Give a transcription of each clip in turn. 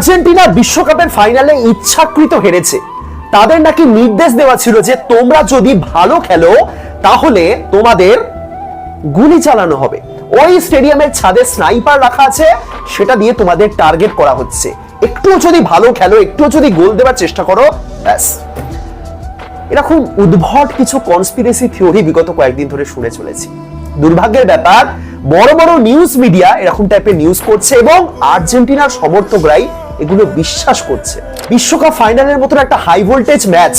Argentina বিশ্বকাপের ফাইনালে ইচ্ছাকৃত হেরেছে। তাদের নাকি নির্দেশ দেওয়া ছিল যে তোমরা যদি ভালো খেলো তাহলে তোমাদের গুলি চালানো হবে। ওই স্টেডিয়ামের ছাদে স্নাইপার রাখা আছে, সেটা দিয়ে তোমাদের টার্গেট করা হচ্ছে। একটু যদি ভালো খেলো, একটু যদি গোল দেওয়ার চেষ্টা করো, ব্যাস। এরকম উদ্ভট কিছু কনস্পিরেসি থিওরি বিগত কয়েকদিন ধরে শুনে চলেছি। দুর্ভাগ্যের ব্যাপার, বড় বড় নিউজ মিডিয়া এরকম টাইপের নিউজ করছে এবং আর্জেন্টিনার সমর্থকরাই এগুলো বিশ্বাস করছে। বিশ্বকাপ ফাইনালের মতো একটা হাই ভোল্টেজ ম্যাচ,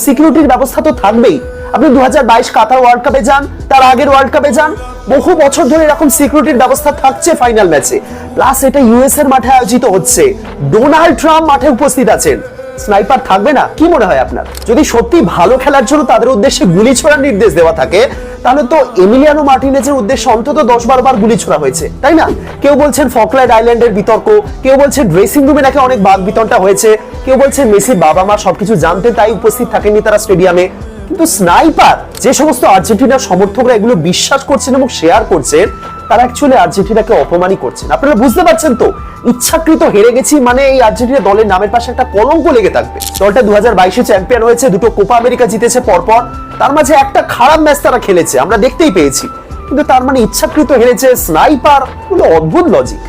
সিকিউরিটির ব্যবস্থা তো থাকবেই। আপনি 2022 কাতার ওয়ার্ল্ড কাপে যান, তার আগের ওয়ার্ল্ড কাপে যান, বহু বছর ধরে এরকম সিকিউরিটির ব্যবস্থা থাকছে ফাইনাল ম্যাচে। প্লাস এটা ইউএস এর মাঠে আয়োজিত হচ্ছে, ডোনাল্ড ট্রাম্প মাঠে উপস্থিত আছেন। স্নাইপার থাকবে না? কি মনে হয় আপনার? যদি সত্যি ভালো খেলার জন্য তাদের উদ্দেশ্যে গুলি ছোড়ার নির্দেশ দেওয়া থাকে, তাহলে তো এমিলিয়ানো মার্টিনেজের উদ্দেশ্যে অন্তত 10-12 বার গুলি ছোড়া হয়েছে, তাই না? কেউ বলছেন ফকল্যান্ড আইল্যান্ডের বিতর্ক, কেউ বলছে ড্রেসিং রুমে নাকি অনেক বাদ বিতনটা হয়েছে, কেউ বলছে মেসির বাবা মা সবকিছু জানতেন তাই উপস্থিত থাকেননি তারা স্টেডিয়ামে। কিন্তু স্নাইপার, যে সমস্ত আর্জেন্টিনার সমর্থকরা এগুলো বিশ্বাস করছেন এবং শেয়ার করছেন, তারা অ্যাকচুয়ালি আর্জেন্টিনাকে অপমানই করছেন। আপনারা বুঝতে পারছেন তো? ইচ্ছাকৃত হেরে গেছি মানে এই আর্জেন্টিনা দলের নামের পাশে একটা কলঙ্ক লেগে থাকবে। দলটা 2022-এ চ্যাম্পিয়ন হয়েছে, দুটো কোপা আমেরিকা জিতেছে পরপর, তার মাঝে একটা খারাপ ম্যাচ তারা খেলেছে, আমরা দেখতেই পেয়েছি। কিন্তু তার মানে ইচ্ছাকৃত হেরেছে স্নাইপার, অদ্ভুত লজিক।